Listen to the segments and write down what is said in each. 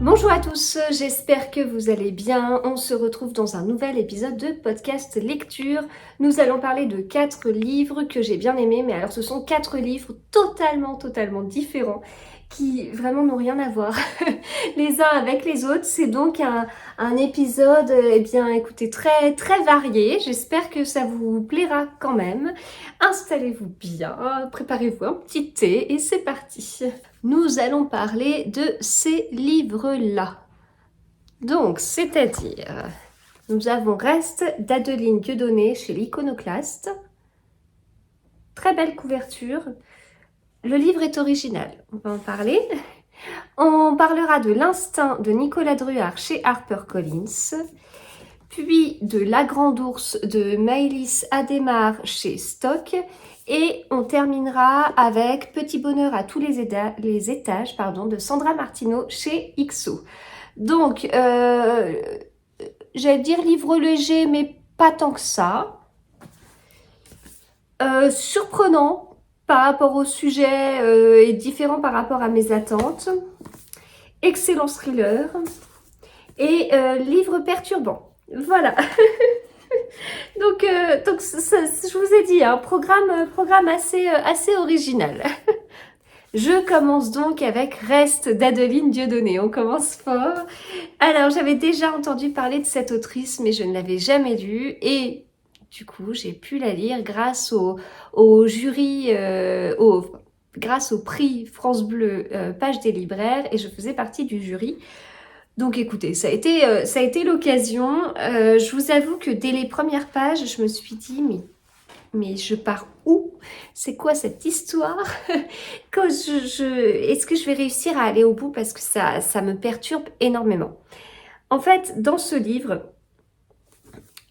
Bonjour à tous, j'espère que vous allez bien. On se retrouve dans un nouvel épisode de podcast lecture. Nous allons parler de 4 livres que j'ai bien aimés, mais alors ce sont 4 livres totalement différents qui vraiment n'ont rien à voir les uns avec les autres. C'est donc un épisode, eh bien écoutez, très varié. J'espère que ça vous plaira quand même. Installez-vous bien, préparez-vous un petit thé et c'est parti. Nous allons parler de ces livres-là. Donc, c'est-à-dire, nous avons Reste d'Adeline Dieudonné chez l'Iconoclaste. Très belle couverture. Le livre est original, on va en parler. On parlera de L'Instinct de Nicolas Druard chez HarperCollins. Puis de La Grande Ourse de Maëlys Adhémar chez Stock. Et on terminera avec Petit Bonheur à tous les étages de Sandra Martineau chez XO. Donc, j'allais dire livre léger, mais pas tant que ça. Surprenant par rapport au sujet et différent par rapport à mes attentes. Excellent thriller. Et livre perturbant. Voilà. donc je vous ai dit, un programme assez original. Je commence donc avec Reste d'Adeline Dieudonné. On commence fort. Alors, j'avais déjà entendu parler de cette autrice, mais je ne l'avais jamais lue. Et du coup, j'ai pu la lire grâce au jury, grâce au prix France Bleu Page des libraires. Et je faisais partie du jury. Donc écoutez, ça a été l'occasion. Je vous avoue que dès les premières pages, je me suis dit, mais je pars où? C'est quoi cette histoire? Est-ce que je vais réussir à aller au bout? Parce que ça me perturbe énormément. En fait, dans ce livre,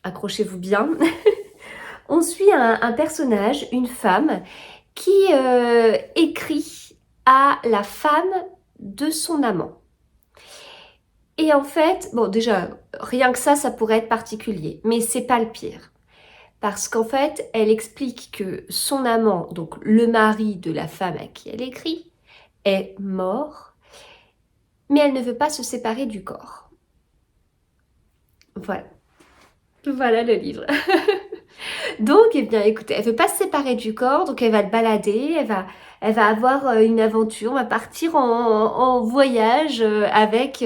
accrochez-vous bien, on suit un personnage, une femme, qui écrit à la femme de son amant. Et en fait, bon déjà, rien que ça pourrait être particulier, mais c'est pas le pire. Parce qu'en fait, elle explique que son amant, donc le mari de la femme à qui elle écrit, est mort, mais elle ne veut pas se séparer du corps. Voilà. Voilà le livre. Donc, eh bien, écoutez, elle veut pas se séparer du corps, donc elle va le balader, elle va avoir une aventure, on va partir en voyage avec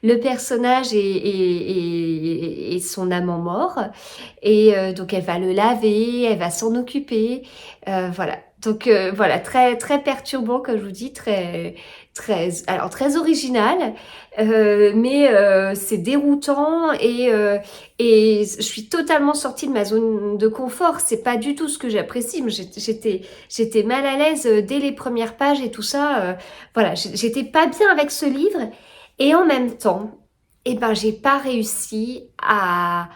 le personnage et son amant mort. Et donc, elle va le laver, elle va s'en occuper, voilà. Donc, voilà, très perturbant, comme je vous dis, alors très original, mais c'est déroutant et je suis totalement sortie de ma zone de confort. C'est pas du tout ce que j'apprécie. J'étais mal à l'aise dès les premières pages et tout ça. Voilà, j'étais pas bien avec ce livre. Et en même temps, eh ben, j'ai pas réussi à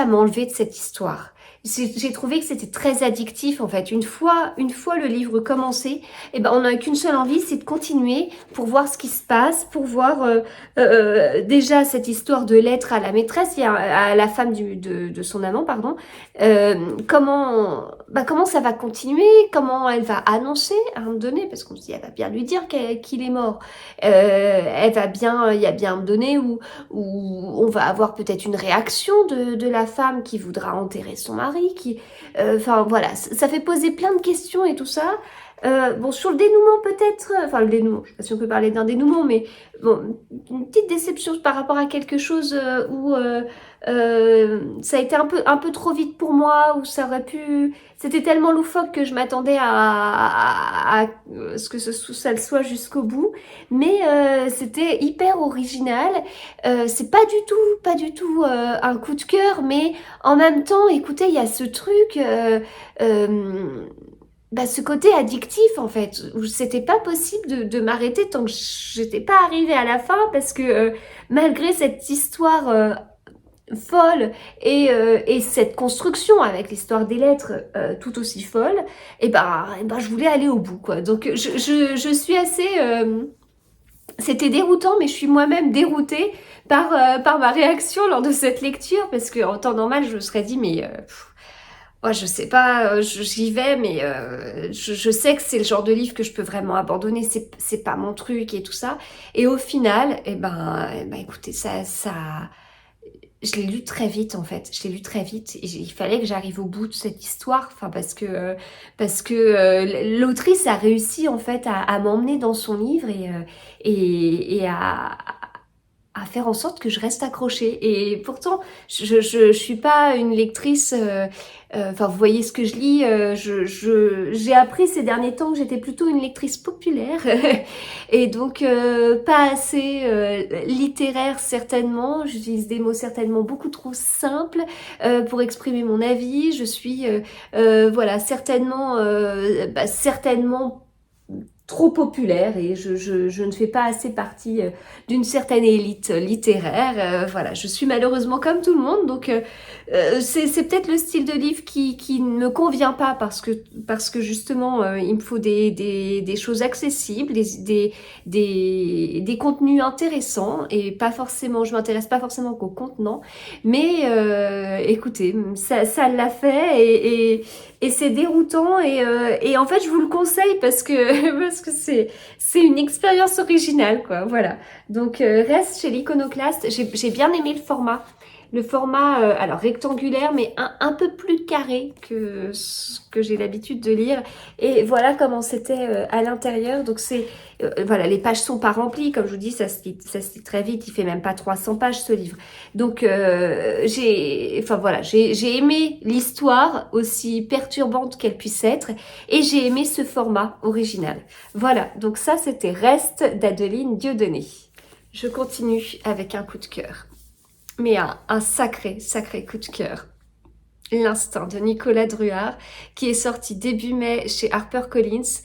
m'enlever de cette histoire. J'ai trouvé que c'était très addictif en fait. Une fois le livre commencé, eh ben on n'a qu'une seule envie, c'est de continuer pour voir ce qui se passe, pour voir déjà cette histoire de lettre à la maîtresse, à la femme de son amant, pardon. Comment ça va continuer, comment elle va annoncer à un moment donné, parce qu'on se dit elle va bien lui dire qu'il est mort. Il y a bien un moment donné où on va avoir peut-être une réaction de la femme qui voudra enterrer son mari, enfin voilà, ça fait poser plein de questions et tout ça. Bon, sur le dénouement peut-être, enfin le dénouement, je sais pas si on peut parler d'un dénouement, mais bon, une petite déception par rapport à quelque chose où ça a été un peu trop vite pour moi, où ça aurait pu... C'était tellement loufoque que je m'attendais à ce que ça le soit jusqu'au bout, mais c'était hyper original. C'est pas du tout un coup de cœur, mais en même temps, écoutez, il y a ce truc... ce côté addictif en fait, où c'était pas possible de m'arrêter tant que j'étais pas arrivée à la fin parce que malgré cette histoire folle et cette construction avec l'histoire des lettres tout aussi folle, je voulais aller au bout quoi. Donc je suis assez... c'était déroutant, mais je suis moi-même déroutée par ma réaction lors de cette lecture parce qu'en temps normal, je me serais dit, mais Ouais, je sais pas, j'y vais, mais je sais que c'est le genre de livre que je peux vraiment abandonner. C'est pas mon truc et tout ça. Et au final, écoutez, je l'ai lu très vite en fait. Je l'ai lu très vite. Et il fallait que j'arrive au bout de cette histoire. Enfin, parce que l'autrice a réussi en fait à m'emmener dans son livre et à faire en sorte que je reste accrochée. Et pourtant, je suis pas une lectrice. Enfin, vous voyez ce que je lis. J'ai appris ces derniers temps que j'étais plutôt une lectrice populaire et donc pas assez littéraire certainement. J'utilise des mots certainement beaucoup trop simples pour exprimer mon avis. Je suis voilà certainement trop populaire et je ne fais pas assez partie d'une certaine élite littéraire. Voilà, je suis malheureusement comme tout le monde, donc c'est peut-être le style de livre qui ne me convient pas parce que justement il me faut des choses accessibles, des contenus intéressants et pas forcément, je m'intéresse pas forcément qu'au contenant, mais écoutez, ça l'a fait et c'est déroutant et en fait je vous le conseille parce que parce que c'est une expérience originale quoi, voilà. Donc reste chez l'Iconoclaste. J'ai bien aimé le format alors rectangulaire mais un peu plus carré que ce que j'ai l'habitude de lire et voilà comment c'était à l'intérieur. Donc c'est voilà, les pages sont pas remplies comme je vous dis, ça se lit très vite, il fait même pas 300 pages ce livre. Donc j'ai aimé l'histoire aussi perturbante qu'elle puisse être et j'ai aimé ce format original. Voilà, donc ça c'était Reste d'Adeline Dieudonné. Je continue avec un coup de cœur, mais un sacré coup de cœur. L'Instinct de Nicolas Druard qui est sorti début mai chez HarperCollins.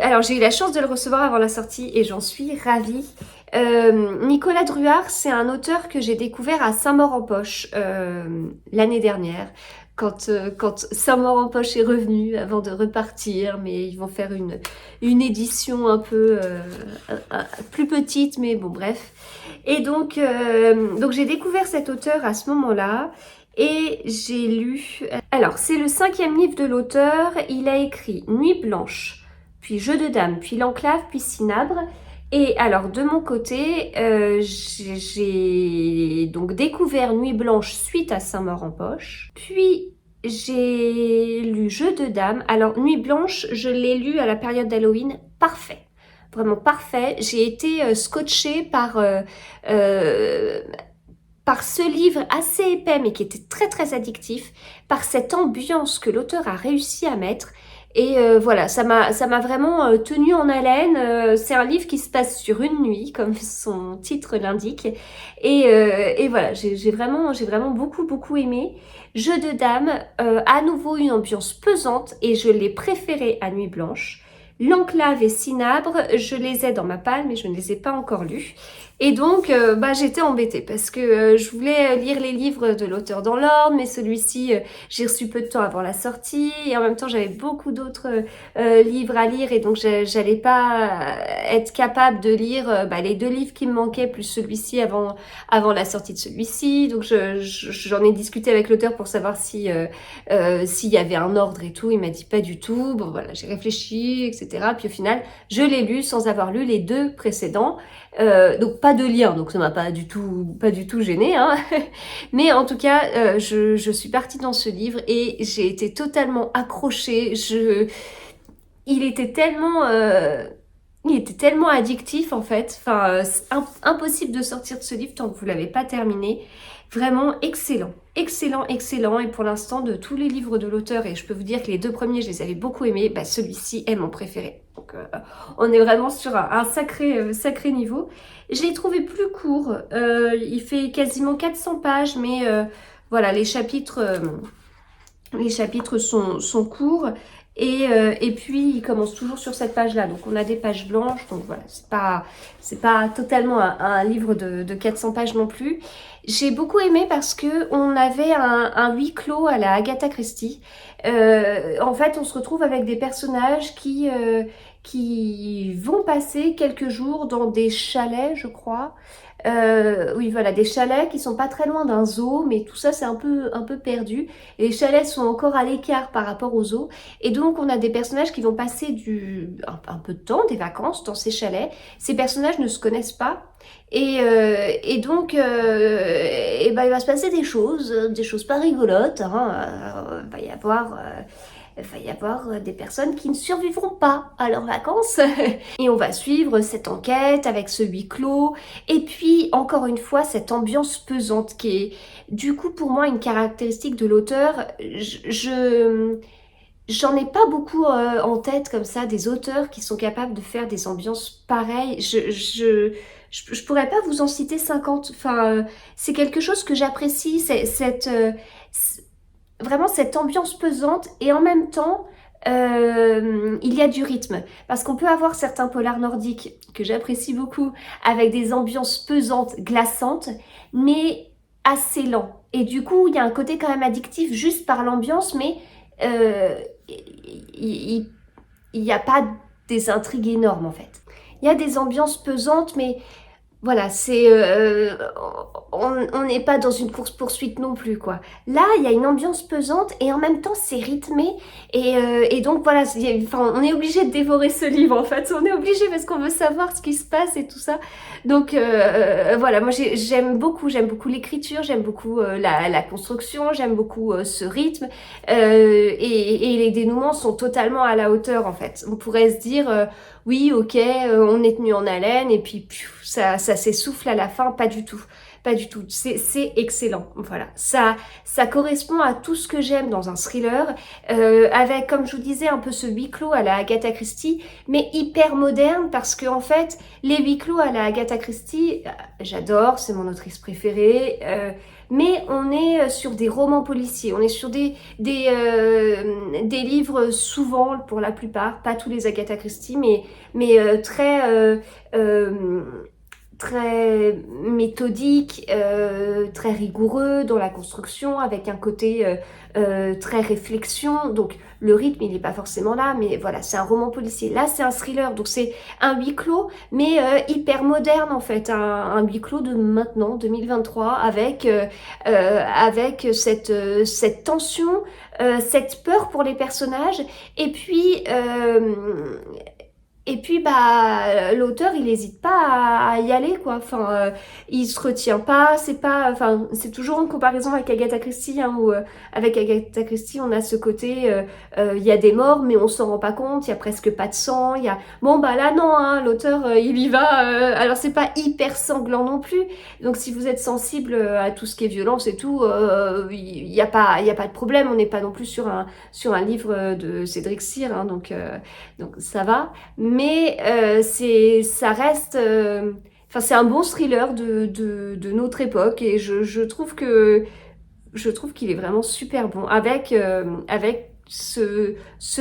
Alors j'ai eu la chance de le recevoir avant la sortie et j'en suis ravie. Nicolas Druard, c'est un auteur que j'ai découvert à Saint-Maur-en-Poche l'année dernière, quand Saint-Maur-en-Poche est revenu avant de repartir, mais ils vont faire une édition un peu plus petite, mais bon bref. Et donc j'ai découvert cet auteur à ce moment-là. Et j'ai lu... Alors, c'est le 5e livre de l'auteur. Il a écrit Nuit blanche, puis Jeu de dames, puis L'Enclave, puis Cinabre. Et alors, de mon côté, j'ai donc découvert Nuit blanche suite à Saint-Maur-en-Poche. Puis, j'ai lu Jeu de dames. Alors, Nuit blanche, je l'ai lu à la période d'Halloween. Parfait. Vraiment parfait. J'ai été scotchée par ce livre assez épais mais qui était très très addictif, par cette ambiance que l'auteur a réussi à mettre. Et voilà, ça m'a vraiment tenu en haleine. C'est un livre qui se passe sur une nuit, comme son titre l'indique. Et voilà, j'ai vraiment beaucoup aimé. Jeu de dames, à nouveau une ambiance pesante et je l'ai préféré à Nuit blanche. L'Enclave et Cinabre, je les ai dans ma palle mais je ne les ai pas encore lus. Et donc, j'étais embêtée parce que je voulais lire les livres de l'auteur dans l'ordre, mais celui-ci, j'ai reçu peu de temps avant la sortie. Et en même temps, j'avais beaucoup d'autres livres à lire et donc j'allais pas être capable de lire les 2 livres qui me manquaient plus celui-ci avant la sortie de celui-ci. Donc, j'en ai discuté avec l'auteur pour savoir si s'il y avait un ordre et tout. Il m'a dit pas du tout. Bon, voilà, j'ai réfléchi, etc. Puis au final, je l'ai lu sans avoir lu les 2 précédents. Donc pas de lien, donc ça m'a pas du tout gênée, hein. Mais en tout cas, je suis partie dans ce livre et j'ai été totalement accrochée. Il était tellement addictif en fait. Enfin, c'est impossible de sortir de ce livre tant que vous l'avez pas terminé. Vraiment excellent. Excellent. Et pour l'instant, de tous les livres de l'auteur, et je peux vous dire que les 2 premiers, je les avais beaucoup aimés, celui-ci est mon préféré. Donc, on est vraiment sur un sacré niveau. Je l'ai trouvé plus court. Il fait quasiment 400 pages, mais voilà, les chapitres sont courts. Et puis, il commence toujours sur cette page-là. Donc, on a des pages blanches. Donc, voilà, c'est pas totalement un livre de 400 pages non plus. J'ai beaucoup aimé parce que on avait un huis clos à la Agatha Christie. En fait, on se retrouve avec des personnages qui vont passer quelques jours dans des chalets, je crois. oui voilà, des chalets qui sont pas très loin d'un zoo, mais tout ça c'est un peu perdu. Et les chalets sont encore à l'écart par rapport aux zoos. Et donc on a des personnages qui vont passer un peu de temps, des vacances dans ces chalets. Ces personnages ne se connaissent pas. Et donc, ben, il va se passer des choses pas rigolotes. Hein. Il va y avoir des personnes qui ne survivront pas à leurs vacances. Et on va suivre cette enquête avec ce huis clos. Et puis, encore une fois, cette ambiance pesante qui est, du coup, pour moi, une caractéristique de l'auteur. J'en ai pas beaucoup en tête comme ça, des auteurs qui sont capables de faire des ambiances pareilles. Je pourrais pas vous en citer 50. Enfin, c'est quelque chose que j'apprécie, vraiment cette ambiance pesante et en même temps, il y a du rythme. Parce qu'on peut avoir certains polars nordiques que j'apprécie beaucoup avec des ambiances pesantes, glaçantes, mais assez lents. Et du coup, il y a un côté quand même addictif juste par l'ambiance, mais euh, il n'y a pas des intrigues énormes en fait. Il y a des ambiances pesantes, mais voilà, on n'est pas dans une course-poursuite non plus, quoi. Là, il y a une ambiance pesante et en même temps, c'est rythmé. Et donc, voilà, enfin, on est obligé de dévorer ce livre, en fait. On est obligé parce qu'on veut savoir ce qui se passe et tout ça. Donc, voilà, moi, j'aime beaucoup l'écriture, j'aime beaucoup la construction, j'aime beaucoup ce rythme. Et les dénouements sont totalement à la hauteur, en fait. On pourrait se dire... oui, ok, on est tenu en haleine et puis ça s'essouffle à la fin, pas du tout. Pas du tout. C'est excellent. Voilà. Ça correspond à tout ce que j'aime dans un thriller, avec, comme je vous disais, un peu ce huis clos à la Agatha Christie, mais hyper moderne parce que, en fait, les huis clos à la Agatha Christie, j'adore, c'est mon autrice préférée, mais on est sur des romans policiers, on est sur des livres souvent, pour la plupart, pas tous les Agatha Christie, mais très méthodique, très rigoureux dans la construction, avec un côté très réflexion. Donc le rythme, il n'est pas forcément là, mais voilà, c'est un roman policier. Là, c'est un thriller, donc c'est un huis clos, mais hyper moderne en fait, un huis clos de maintenant, 2023, avec cette tension, cette peur pour les personnages, et puis... bah, l'auteur, il n'hésite pas à y aller, quoi. Enfin, il se retient pas, c'est toujours en comparaison avec Agatha Christie, hein, où avec Agatha Christie, on a ce côté, il y a des morts, mais on s'en rend pas compte, il y a presque pas de sang, bon, bah là, non, hein, l'auteur, il y va, alors c'est pas hyper sanglant non plus, donc si vous êtes sensible à tout ce qui est violence et tout, il y a pas de problème, on n'est pas non plus sur un livre de Cédric Cyr, hein, donc ça va. Mais ça reste... Enfin, c'est un bon thriller de notre époque et je trouve qu'il est vraiment super bon avec ce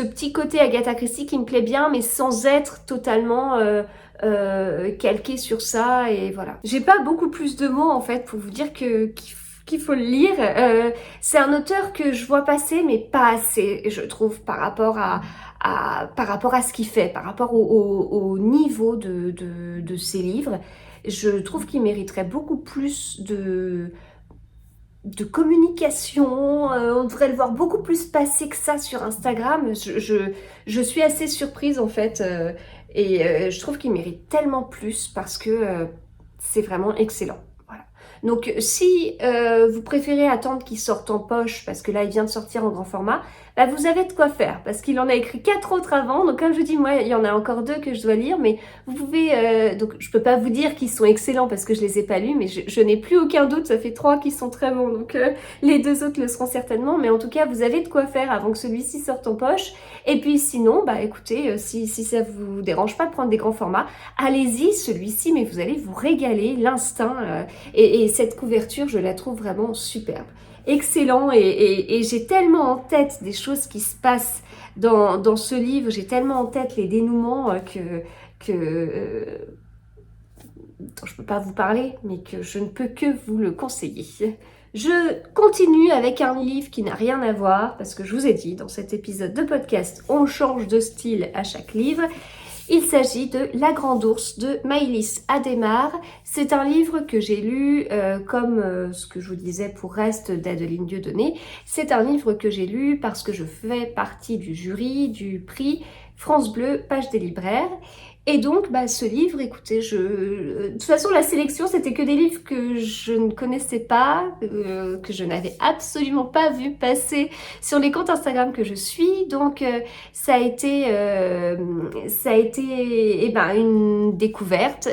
petit côté Agatha Christie qui me plaît bien, mais sans être totalement calqué sur ça. Et voilà. J'ai pas beaucoup plus de mots en fait pour vous dire qu'il faut le lire. C'est un auteur que je vois passer, mais pas assez, je trouve, par rapport à ce qu'il fait, par rapport au niveau de ses livres. Je trouve qu'il mériterait beaucoup plus de communication, on devrait le voir beaucoup plus passer que ça sur Instagram. Je suis assez surprise en fait, et je trouve qu'il mérite tellement plus parce que c'est vraiment excellent. Voilà. Donc si vous préférez attendre qu'il sorte en poche, parce que là il vient de sortir en grand format, bah, vous avez de quoi faire, parce qu'il en a écrit 4 autres avant, donc comme je vous dis, moi il y en a encore 2 que je dois lire, mais vous pouvez, donc je peux pas vous dire qu'ils sont excellents parce que je les ai pas lus, mais je n'ai plus aucun doute, ça fait 3 qui sont très bons, donc les 2 autres le seront certainement, mais en tout cas vous avez de quoi faire avant que celui-ci sorte en poche. Et puis sinon, bah écoutez, si ça vous dérange pas de prendre des grands formats, allez-y, celui-ci, mais vous allez vous régaler, l'instinct, et cette couverture, je la trouve vraiment superbe. Excellent, et j'ai tellement en tête des choses qui se passent dans ce livre, j'ai tellement en tête les dénouements dont je peux pas vous parler, mais que je ne peux que vous le conseiller. Je continue avec un livre qui n'a rien à voir, parce que je vous ai dit, dans cet épisode de podcast, on change de style à chaque livre. Il s'agit de La Grande Ourse de Maëlys Adhémar. C'est un livre que j'ai lu, comme ce que je vous disais pour Reste d'Adeline Dieudonné. C'est un livre que j'ai lu parce que je fais partie du jury du prix France Bleu, Page des libraires. Et donc, ce livre, écoutez, de toute façon, la sélection, c'était que des livres que je ne connaissais pas, que je n'avais absolument pas vu passer sur les comptes Instagram que je suis. Donc, ça a été une découverte.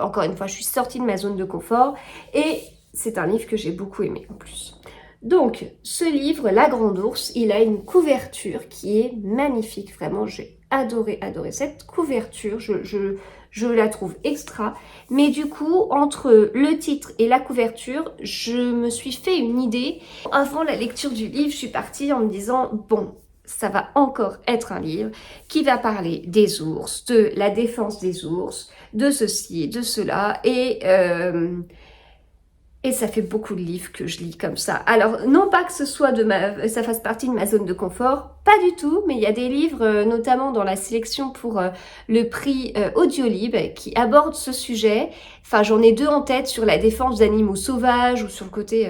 Encore une fois, je suis sortie de ma zone de confort et c'est un livre que j'ai beaucoup aimé en plus. Donc, ce livre, La Grande Ourse, il a une couverture qui est magnifique. Vraiment, j'ai adoré cette couverture. Je la trouve extra. Mais du coup, entre le titre et la couverture, je me suis fait une idée. Avant la lecture du livre, je suis partie en me disant, bon, ça va encore être un livre qui va parler des ours, de la défense des ours, de ceci et de cela. Et ça fait beaucoup de livres que je lis comme ça. Alors, non pas que ça fasse partie de ma zone de confort, pas du tout, mais il y a des livres, notamment dans la sélection pour le prix Audiolib, qui abordent ce sujet. Enfin, j'en ai deux en tête sur la défense d'animaux sauvages ou sur le côté...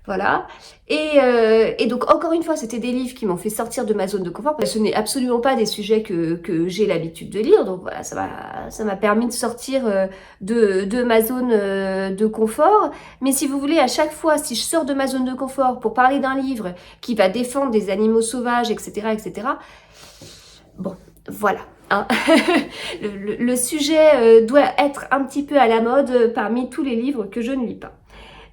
voilà. Et donc, encore une fois, c'était des livres qui m'ont fait sortir de ma zone de confort. Ce n'est absolument pas des sujets que j'ai l'habitude de lire. Donc voilà, ça m'a permis de sortir de ma zone de confort. Mais si vous voulez, à chaque fois, si je sors de ma zone de confort pour parler d'un livre qui va défendre des animaux sauvages, etc., bon, voilà. Hein. Le sujet doit être un petit peu à la mode parmi tous les livres que je ne lis pas.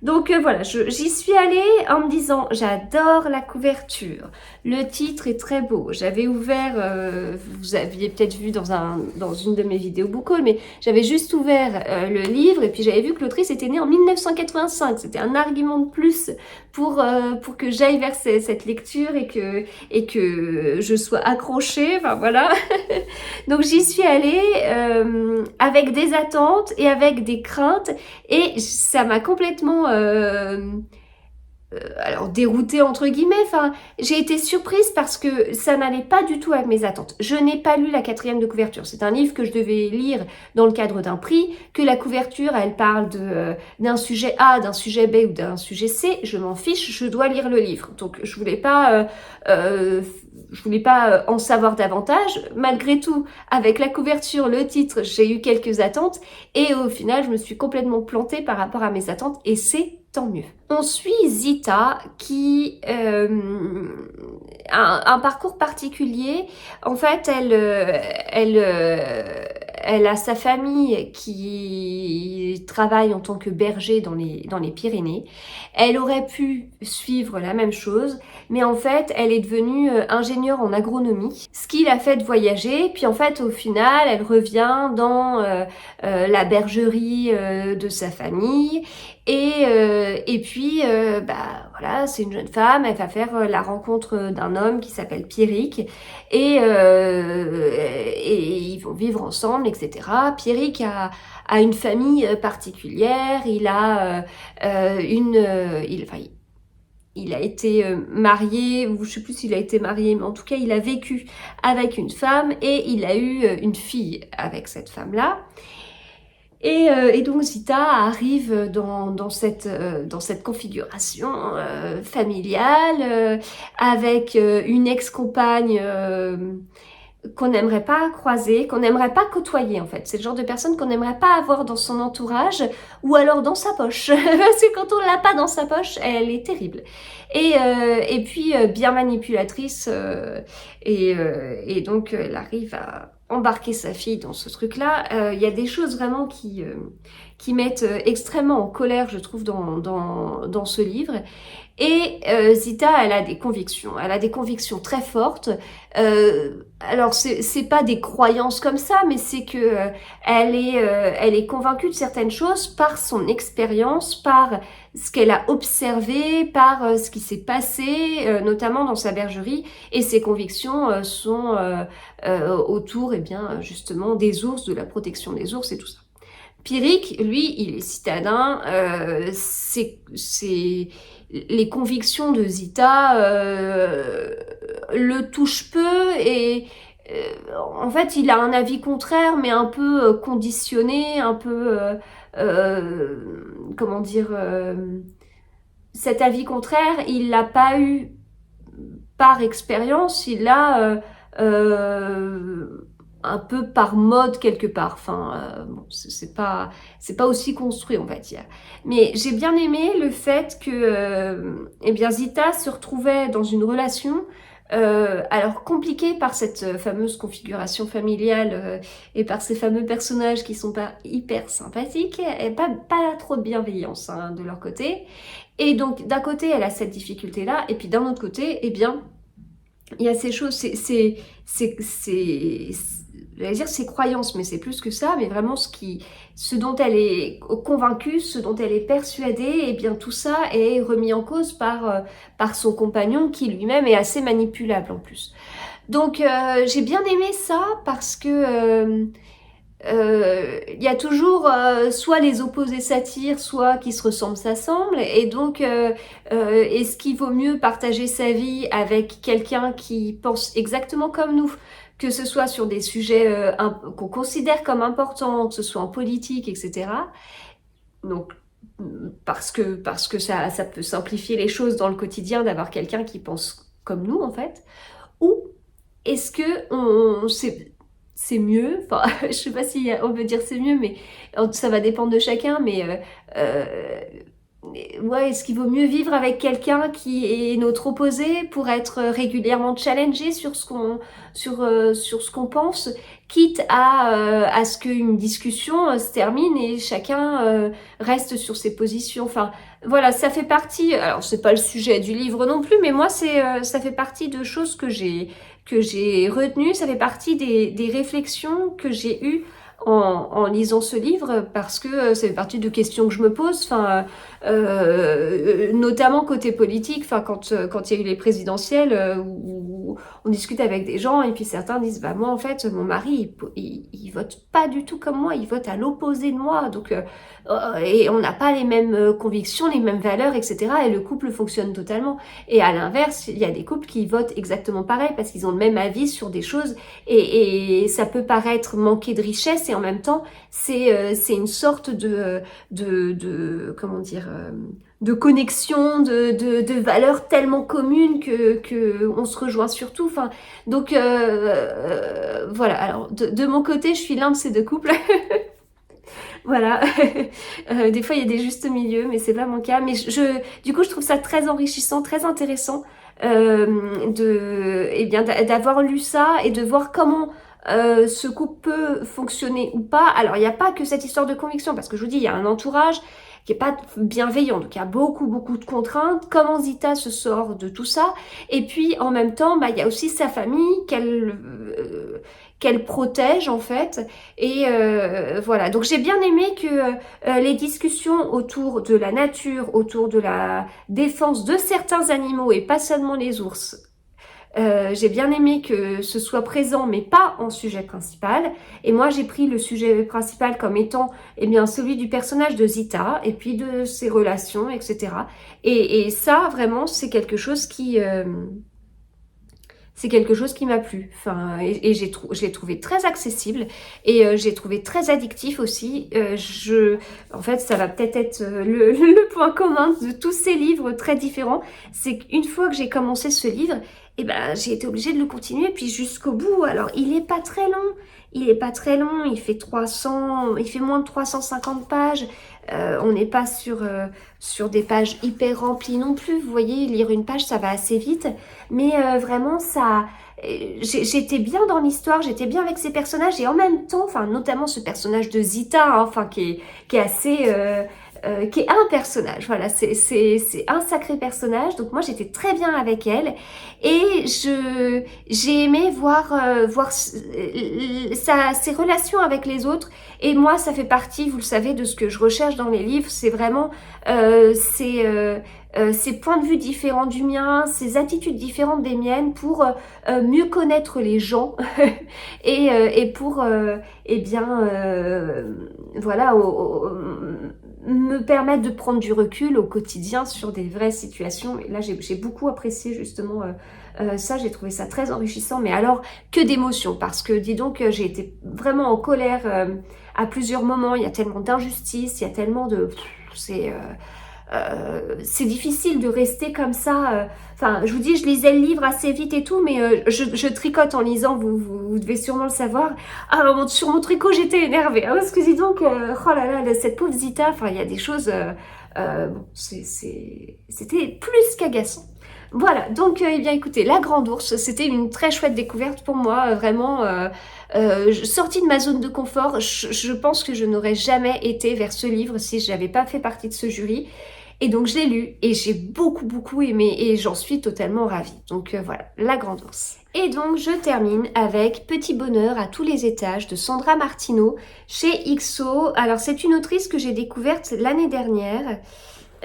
Donc voilà, j'y suis allée en me disant, j'adore la couverture, le titre est très beau. J'avais ouvert, vous aviez peut-être vu dans une de mes vidéos book haul, mais j'avais juste ouvert le livre et puis j'avais vu que l'autrice était née en 1985. C'était un argument de plus pour que j'aille vers cette lecture et que je sois accrochée, enfin voilà. Donc j'y suis allée avec des attentes et avec des craintes et ça m'a complètement alors déroutée entre guillemets, enfin j'ai été surprise parce que ça n'allait pas du tout avec mes attentes. Je n'ai pas lu la 4e de couverture, c'est un livre que je devais lire dans le cadre d'un prix, que la couverture elle parle d'un sujet A, d'un sujet B ou d'un sujet C, je m'en fiche, je dois lire le livre. Donc je voulais pas en savoir davantage. Malgré tout, avec la couverture, le titre, j'ai eu quelques attentes et au final, je me suis complètement plantée par rapport à mes attentes et c'est tant mieux. On suit Zita qui a un parcours particulier. En fait, elle a sa famille qui travaille en tant que berger dans les Pyrénées. Elle aurait pu suivre la même chose, mais en fait, elle est devenue ingénieure en agronomie, ce qui l'a fait voyager. Puis en fait, au final, elle revient dans la bergerie de sa famille. Et puis, voilà, c'est une jeune femme, elle va faire la rencontre d'un homme qui s'appelle Pierrick et ils vont vivre ensemble, etc. Pierrick a une famille particulière, il a il a été marié, ou je sais plus s'il a été marié, mais en tout cas, il a vécu avec une femme et il a eu une fille avec cette femme-là. Et donc Zita arrive dans cette configuration familiale avec une ex-compagne qu'on n'aimerait pas croiser, qu'on n'aimerait pas côtoyer en fait. C'est le genre de personne qu'on n'aimerait pas avoir dans son entourage ou alors dans sa poche. Parce que quand on l'a pas dans sa poche, elle est terrible. Et puis bien manipulatrice et donc elle arrive à embarquer sa fille dans ce truc-là. Il y a des choses vraiment qui mettent extrêmement en colère, je trouve, dans ce livre. Et Zita, elle a des convictions très fortes. Alors c'est pas des croyances comme ça, mais c'est que elle est convaincue de certaines choses par son expérience, par ce qu'elle a observé, par ce qui s'est passé, notamment dans sa bergerie. Et ses convictions sont autour, justement, des ours, de la protection des ours et tout ça. Pierrick, lui, il est citadin, les convictions de Zita le touchent peu et en fait, il a un avis contraire, mais un peu conditionné, un peu, comment dire, cet avis contraire, il l'a pas eu par expérience, il l'a un peu par mode quelque part. Enfin, bon, c'est pas aussi construit, on va dire. Mais j'ai bien aimé le fait que, eh bien, Zita se retrouvait dans une relation. Alors compliquée par cette fameuse configuration familiale et par ces fameux personnages qui sont pas hyper sympathiques et pas trop de bienveillance hein, de leur côté. Et donc d'un côté elle a cette difficulté là et puis d'un autre côté eh bien il y a ces choses, j'allais dire ses croyances, mais c'est plus que ça, mais vraiment ce dont elle est convaincue, ce dont elle est persuadée, et bien tout ça est remis en cause par son compagnon qui lui-même est assez manipulable en plus. Donc j'ai bien aimé ça parce que il y a toujours soit les opposés s'attirent, soit qui se ressemblent s'assemblent, et donc est-ce qu'il vaut mieux partager sa vie avec quelqu'un qui pense exactement comme nous, que ce soit sur des sujets qu'on considère comme importants, que ce soit en politique, etc. Donc parce que ça peut simplifier les choses dans le quotidien d'avoir quelqu'un qui pense comme nous en fait, ou est-ce que c'est mieux, enfin, je sais pas si on peut dire c'est mieux, mais ça va dépendre de chacun, mais ouais, est-ce qu'il vaut mieux vivre avec quelqu'un qui est notre opposé pour être régulièrement challengé sur ce qu'on pense, quitte à ce qu'une discussion se termine et chacun reste sur ses positions. Enfin, voilà, ça fait partie. Alors, c'est pas le sujet du livre non plus, mais moi, ça fait partie de choses que j'ai retenues. Ça fait partie des réflexions que j'ai eues en lisant ce livre parce que ça fait partie de questions que je me pose, enfin, notamment côté politique, enfin, quand il y a eu les présidentielles où on discute avec des gens et puis certains disent bah moi en fait mon mari il vote pas du tout comme moi, il vote à l'opposé de moi, donc et on n'a pas les mêmes convictions, les mêmes valeurs, etc. Et le couple fonctionne totalement. Et à l'inverse, il y a des couples qui votent exactement pareil parce qu'ils ont le même avis sur des choses et ça peut paraître manquer de richesse et en même temps c'est une sorte de comment dire de connexion, de valeurs tellement communes que on se rejoint sur tout. Enfin, donc voilà. Alors de mon côté, je suis l'un de ces deux couples. Voilà. Des fois, il y a des justes milieux, mais c'est pas mon cas. Mais du coup, je trouve ça très enrichissant, très intéressant eh bien, d'avoir lu ça et de voir comment ce couple peut fonctionner ou pas. Alors, il n'y a pas que cette histoire de conviction, parce que je vous dis, il y a un entourage qui est pas bienveillant, donc il y a beaucoup de contraintes. Comment Zita se sort de tout ça? Et puis, en même temps, bah, il y a aussi sa famille qu'elle protège en fait. Et voilà, donc j'ai bien aimé que les discussions autour de la nature, autour de la défense de certains animaux et pas seulement les ours, j'ai bien aimé que ce soit présent mais pas en sujet principal. Et moi j'ai pris le sujet principal comme étant eh bien, celui du personnage de Zita et puis de ses relations, etc. Et ça vraiment c'est quelque chose qui... c'est quelque chose qui m'a plu. Enfin, et je l'ai trouvé très accessible et j'ai trouvé très addictif aussi. En fait, ça va peut-être être le point commun de tous ces livres très différents. C'est qu'une fois que j'ai commencé ce livre, eh ben, j'ai été obligée de le continuer puis jusqu'au bout. Alors, il est pas très long. Il est pas très long. Il fait moins de 350 pages. On n'est pas sur des pages hyper remplies non plus. Vous voyez, lire une page, ça va assez vite. Mais vraiment, j'étais bien dans l'histoire, j'étais bien avec ces personnages. Et en même temps, enfin, notamment ce personnage de Zita, hein, enfin, qui est assez... qui est un personnage, voilà, c'est un sacré personnage, donc moi j'étais très bien avec elle, et j'ai aimé voir ses relations avec les autres, et moi ça fait partie, vous le savez, de ce que je recherche dans les livres, c'est vraiment ses points de vue différents du mien, ses attitudes différentes des miennes pour mieux connaître les gens et pour eh bien voilà me permettre de prendre du recul au quotidien sur des vraies situations. Et là j'ai beaucoup apprécié justement ça, j'ai trouvé ça très enrichissant, mais alors que d'émotions, parce que dis donc j'ai été vraiment en colère à plusieurs moments, il y a tellement d'injustice, il y a tellement de... c'est difficile de rester comme ça. Enfin, je vous dis, je lisais le livre assez vite et tout, mais je tricote en lisant, vous devez sûrement le savoir. Ah, sur mon tricot, j'étais énervée. Ah, parce que dis donc, oh là là, cette pauvre Zita, enfin, il y a des choses... bon, c'était plus qu'agaçant. Voilà, donc eh bien écoutez, La Grande Ourse, c'était une très chouette découverte pour moi, vraiment sortie de ma zone de confort. Je pense que je n'aurais jamais été vers ce livre si je n'avais pas fait partie de ce jury. Et donc je l'ai lu et j'ai beaucoup aimé et j'en suis totalement ravie. Donc voilà, La Grande Ourse. Et donc je termine avec Petit Bonheur à tous les étages de Sandra Martineau chez XO. Alors c'est une autrice que j'ai découverte l'année dernière.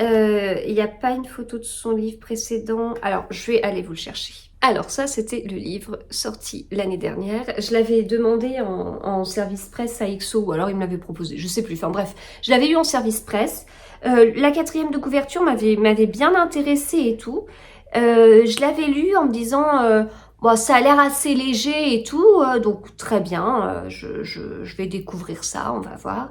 Il n'y a pas une photo de son livre précédent. Alors, je vais aller vous le chercher. Alors ça, c'était le livre sorti l'année dernière. Je l'avais demandé en service presse à XO, ou alors il me l'avait proposé, je sais plus. Enfin bref, je l'avais eu en service presse. La 4e de couverture m'avait bien intéressée et tout. Je l'avais lu en me disant... bon, ça a l'air assez léger et tout, donc très bien, je vais découvrir ça, on va voir.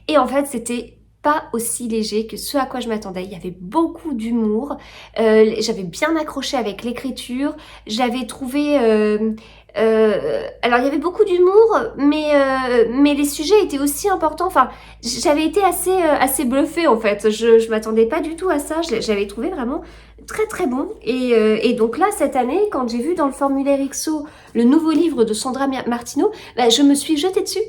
Et en fait, c'était pas aussi léger que ce à quoi je m'attendais. Il y avait beaucoup d'humour, j'avais bien accroché avec l'écriture, j'avais trouvé... alors il y avait beaucoup d'humour, mais les sujets étaient aussi importants. Enfin, j'avais été assez bluffée en fait. Je m'attendais pas du tout à ça. J'avais trouvé vraiment très bon. Et donc là cette année, quand j'ai vu dans le formulaire XO le nouveau livre de Sandra Martineau, bah, je me suis jetée dessus.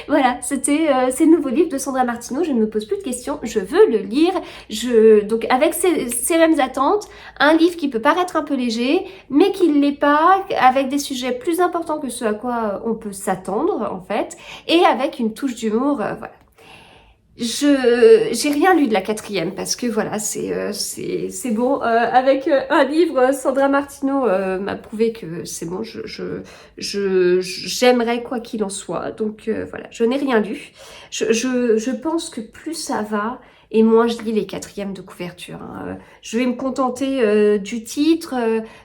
Voilà, c'est le nouveau livre de Sandra Martineau. Je ne me pose plus de questions. Je veux le lire. Donc avec ces mêmes attentes, un livre qui peut paraître un peu léger, mais qui ne l'est pas, avec des sujets plus importants que ce à quoi on peut s'attendre en fait, et avec une touche d'humour, voilà. J'ai rien lu de la 4e parce que voilà, c'est bon. Avec un livre, Sandra Martineau m'a prouvé que c'est bon. J'aimerais quoi qu'il en soit. Donc voilà, je n'ai rien lu. Je pense que plus ça va et moins je lis les 4e de couverture. Hein. Je vais me contenter du titre,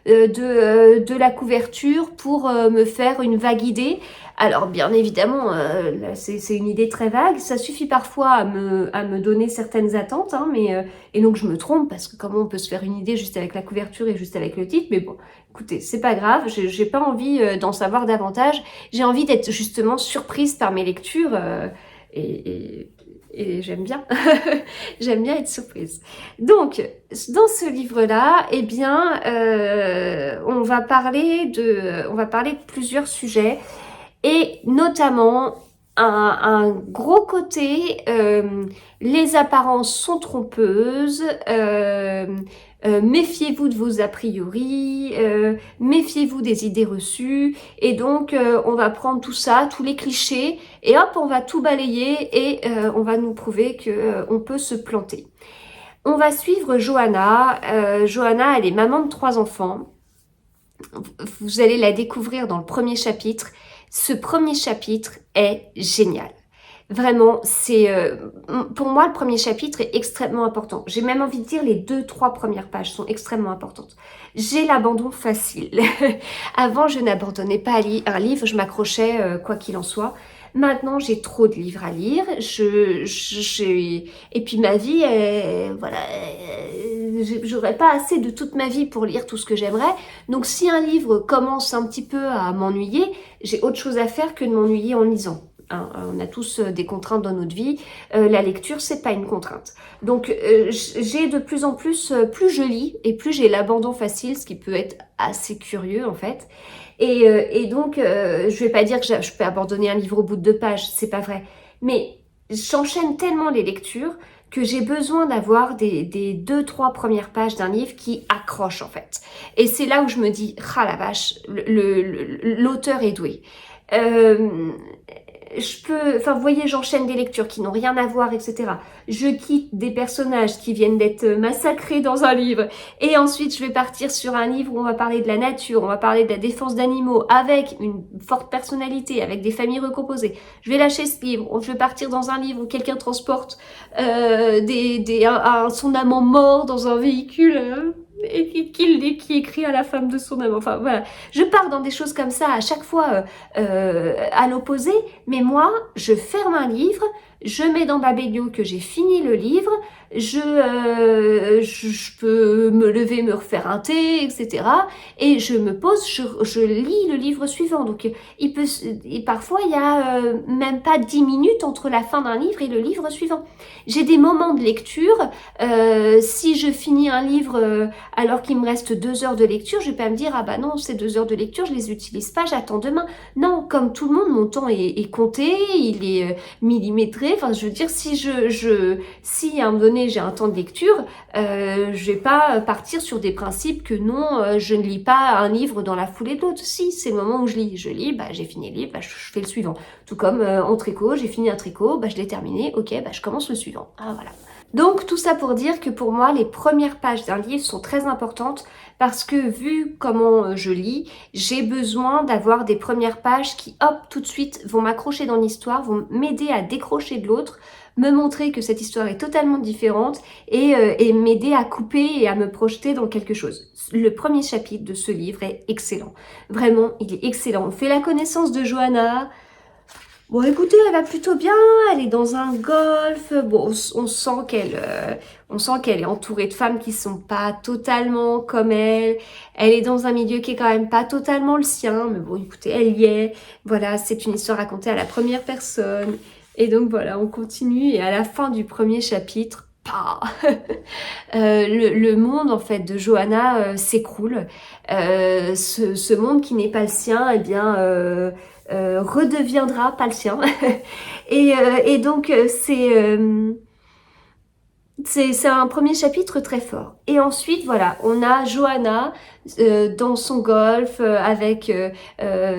de la couverture pour me faire une vague idée. Alors bien évidemment, c'est une idée très vague, ça suffit parfois à me donner certaines attentes, hein, et donc je me trompe parce que comment on peut se faire une idée juste avec la couverture et juste avec le titre, mais bon, écoutez, c'est pas grave, j'ai pas envie d'en savoir davantage, j'ai envie d'être justement surprise par mes lectures et j'aime bien, j'aime bien être surprise. Donc, dans ce livre-là, eh bien, on va parler de plusieurs sujets. Et notamment, un gros côté, les apparences sont trompeuses, méfiez-vous de vos a priori, méfiez-vous des idées reçues, et donc on va prendre tout ça, tous les clichés, et hop, on va tout balayer, et on va nous prouver qu'on peut se planter. On va suivre Johanna. Johanna, elle est maman de 3 enfants. Vous allez la découvrir dans le premier chapitre. Ce premier chapitre est génial. Vraiment, pour moi, le premier chapitre est extrêmement important. J'ai même envie de dire les 2-3 premières pages sont extrêmement importantes. J'ai l'abandon facile. Avant, je n'abandonnais pas un livre, je m'accrochais quoi qu'il en soit. Maintenant, j'ai trop de livres à lire. Et puis ma vie, voilà, j'aurais pas assez de toute ma vie pour lire tout ce que j'aimerais. Donc, si un livre commence un petit peu à m'ennuyer, j'ai autre chose à faire que de m'ennuyer en lisant. Hein, on a tous des contraintes dans notre vie. La lecture, c'est pas une contrainte. Donc, j'ai de plus en plus, plus je lis et plus j'ai l'abandon facile, ce qui peut être assez curieux en fait. Et donc, je vais pas dire que je peux abandonner un livre au bout de 2 pages, c'est pas vrai. Mais j'enchaîne tellement les lectures que j'ai besoin d'avoir des 2-3 premières pages d'un livre qui accrochent en fait. Et c'est là où je me dis, ah la vache, l'auteur est doué. enfin, vous voyez, j'enchaîne des lectures qui n'ont rien à voir, etc. Je quitte des personnages qui viennent d'être massacrés dans un livre, et ensuite je vais partir sur un livre où on va parler de la nature, on va parler de la défense d'animaux, avec une forte personnalité, avec des familles recomposées. Je vais lâcher ce livre, je vais partir dans un livre où quelqu'un transporte son amant mort dans un véhicule, et qui écrit à la femme de son amant. Enfin voilà, je pars dans des choses comme ça à chaque fois à l'opposé, mais moi je ferme un livre, je mets dans Babelio que j'ai fini le livre, je peux me lever, me refaire un thé, etc. Et je me pose, je lis le livre suivant. Donc parfois il y a même pas 10 minutes entre la fin d'un livre et le livre suivant. J'ai des moments de lecture. Si je finis un livre alors qu'il me reste 2 heures de lecture, je vais pas me dire ah bah non, ces 2 heures de lecture je les utilise pas, j'attends demain. Non, comme tout le monde, mon temps est compté, il est millimétré. Enfin, je veux dire, si à un moment donné j'ai un temps de lecture, je vais pas partir sur des principes que non, je ne lis pas un livre dans la foulée de l'autre. Si, c'est le moment où je lis, bah j'ai fini le livre, bah, je fais le suivant. Tout comme en tricot, j'ai fini un tricot, bah je l'ai terminé, ok, bah je commence le suivant. Ah voilà. Donc tout ça pour dire que pour moi, les premières pages d'un livre sont très importantes parce que vu comment je lis, j'ai besoin d'avoir des premières pages qui, hop, tout de suite vont m'accrocher dans l'histoire, vont m'aider à décrocher de l'autre, me montrer que cette histoire est totalement différente et m'aider à couper et à me projeter dans quelque chose. Le premier chapitre de ce livre est excellent. Vraiment, il est excellent. On fait la connaissance de Johanna. Bon, écoutez, elle va plutôt bien, elle est dans un golf. Bon, on sent qu'elle est entourée de femmes qui sont pas totalement comme elle. Elle est dans un milieu qui est quand même pas totalement le sien, mais bon, écoutez, elle y est. Voilà, c'est une histoire racontée à la première personne. Et donc voilà, on continue et à la fin du premier chapitre, pah le monde en fait de Johanna s'écroule. Ce monde qui n'est pas le sien, eh bien redeviendra pas le sien. et donc c'est un premier chapitre très fort. Et ensuite, voilà, on a Johanna dans son golf avec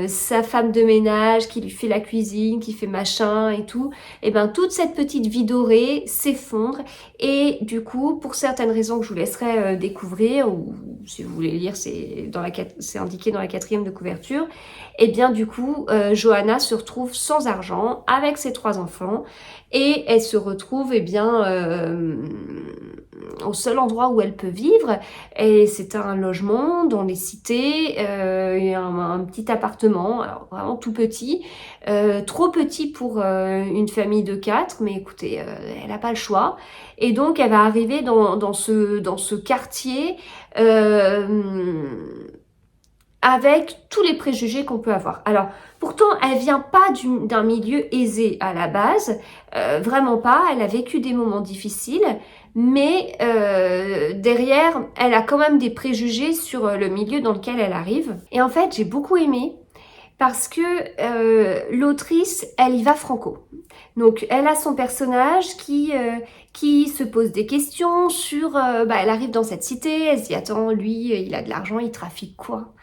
sa femme de ménage qui lui fait la cuisine, qui fait machin et tout. Et ben toute cette petite vie dorée s'effondre. Et du coup, pour certaines raisons que je vous laisserai découvrir, ou si vous voulez lire, c'est indiqué dans la 4e de couverture. Et bien du coup, Johanna se retrouve sans argent avec ses 3 enfants. Et elle se retrouve au seul endroit où elle peut vivre, et c'est un logement dans les cités, un petit appartement, alors vraiment tout petit, trop petit pour une famille de 4, mais écoutez, elle n'a pas le choix. Et donc elle va arriver dans ce quartier avec tous les préjugés qu'on peut avoir. Alors, pourtant, elle vient pas d'un milieu aisé à la base, vraiment pas. Elle a vécu des moments difficiles, mais derrière, elle a quand même des préjugés sur le milieu dans lequel elle arrive. Et en fait, j'ai beaucoup aimé parce que l'autrice, elle y va franco. Donc, elle a son personnage qui se pose des questions sur... elle arrive dans cette cité, elle se dit, attends, lui, il a de l'argent, il trafique quoi ?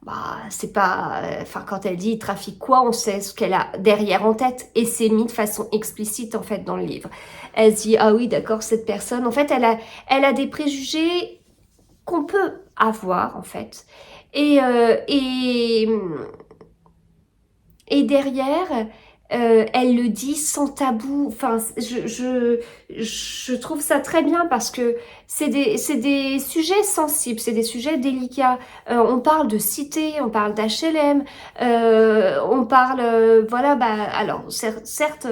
Bah, c'est pas... Enfin, quand elle dit trafic quoi, on sait ce qu'elle a derrière en tête. Et c'est mis de façon explicite, en fait, dans le livre. Elle se dit, ah oui, d'accord, cette personne... En fait, elle a des préjugés qu'on peut avoir, en fait. Et derrière... elle le dit sans tabou. Enfin, je trouve ça très bien parce que c'est des sujets sensibles, c'est des sujets délicats. On parle de cité, on parle d'HLM, on parle, voilà, alors certes,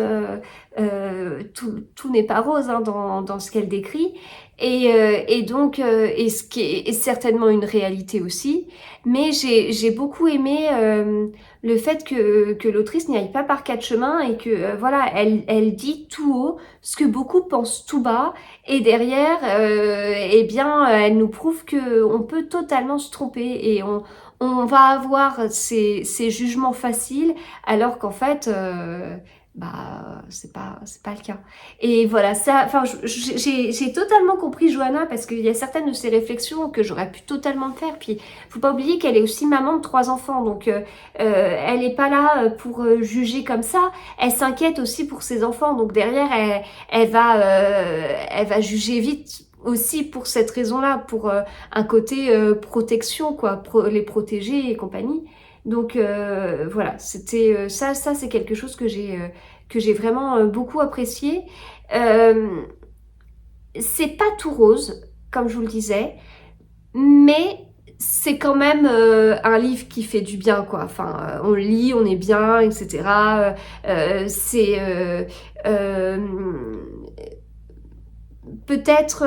tout n'est pas rose hein, dans ce qu'elle décrit. Et donc, ce qui est certainement une réalité aussi, mais j'ai beaucoup aimé le fait que l'autrice n'y aille pas par 4 chemins et que voilà, elle dit tout haut ce que beaucoup pensent tout bas, et derrière, eh bien, elle nous prouve que on peut totalement se tromper et on va avoir ces jugements faciles, alors qu'en fait, c'est pas le cas. Et voilà, ça, enfin, j'ai totalement compris Johanna parce qu'il y a certaines de ses réflexions que j'aurais pu totalement faire. Puis, faut pas oublier qu'elle est aussi maman de 3 enfants, donc elle est pas là pour juger comme ça. Elle s'inquiète aussi pour ses enfants, donc derrière, elle va juger vite aussi pour cette raison-là, pour un côté protection, quoi, les protéger et compagnie. Donc voilà, c'était ça c'est quelque chose que j'ai vraiment beaucoup apprécié. Euh, c'est pas tout rose, comme je vous le disais, mais c'est quand même un livre qui fait du bien, quoi. Enfin, on le lit, on est bien, etc. C'est peut-être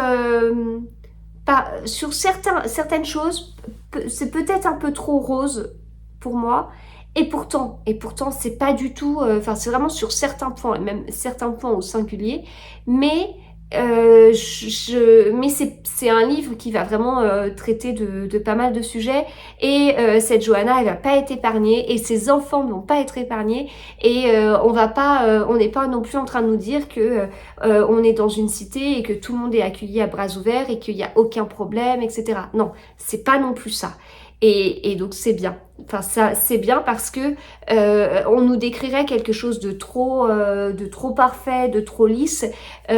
pas sur certaines choses, c'est peut-être un peu trop rose pour moi. Et pourtant, c'est pas du tout. Enfin, c'est vraiment sur certains points, et même certains points au singulier. Mais mais c'est un livre qui va vraiment traiter de pas mal de sujets. Et cette Johanna, elle va pas être épargnée, et ses enfants ne vont pas être épargnés. Et on n'est pas non plus en train de nous dire que on est dans une cité et que tout le monde est accueilli à bras ouverts et qu'il n'y a aucun problème, etc. Non, c'est pas non plus ça. Et donc c'est bien. Enfin ça c'est bien parce que on nous décrirait quelque chose de trop parfait, de trop lisse,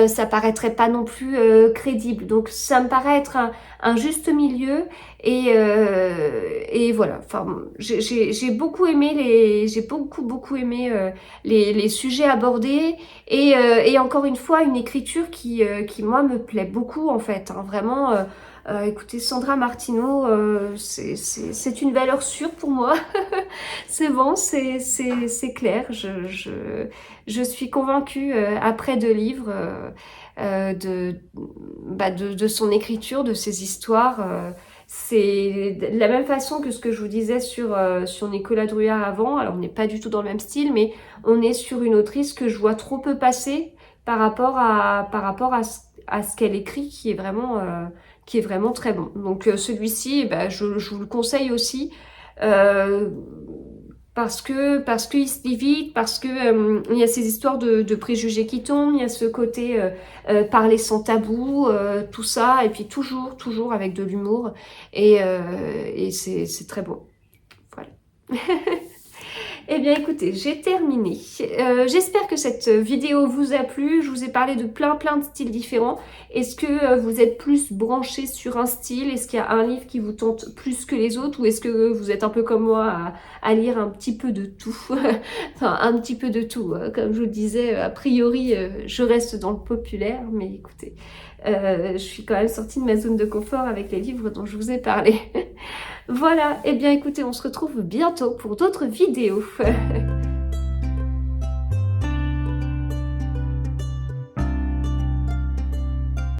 ça paraîtrait pas non plus crédible. Donc ça me paraît être un juste milieu et voilà. Enfin j'ai beaucoup aimé les sujets abordés et encore une fois une écriture qui moi me plaît beaucoup en fait. Hein, vraiment. Écoutez, Sandra Martineau, c'est une valeur sûre pour moi. C'est bon, c'est clair. Je suis convaincue, après 2 livres, de son écriture, de ses histoires. C'est de la même façon que ce que je vous disais sur Nicolas Drouillard avant. Alors, on n'est pas du tout dans le même style, mais on est sur une autrice que je vois trop peu passer par rapport à ce qu'elle écrit, qui est vraiment très bon. Donc celui-ci, je vous le conseille aussi euh, parce qu'il se lit vite, parce que il y a ces histoires de préjugés qui tombent, il y a ce côté parler sans tabou, tout ça, et puis toujours avec de l'humour, et c'est très beau. Voilà. Eh bien écoutez, j'ai terminé. J'espère que cette vidéo vous a plu. Je vous ai parlé de plein de styles différents. Est-ce que vous êtes plus branché sur un style? Est-ce qu'il y a un livre qui vous tente plus que les autres? Ou est-ce que vous êtes un peu comme moi à lire un petit peu de tout? Enfin, un petit peu de tout. Comme je vous le disais, a priori, je reste dans le populaire. Mais écoutez, je suis quand même sortie de ma zone de confort avec les livres dont je vous ai parlé. Voilà, et bien écoutez, on se retrouve bientôt pour d'autres vidéos.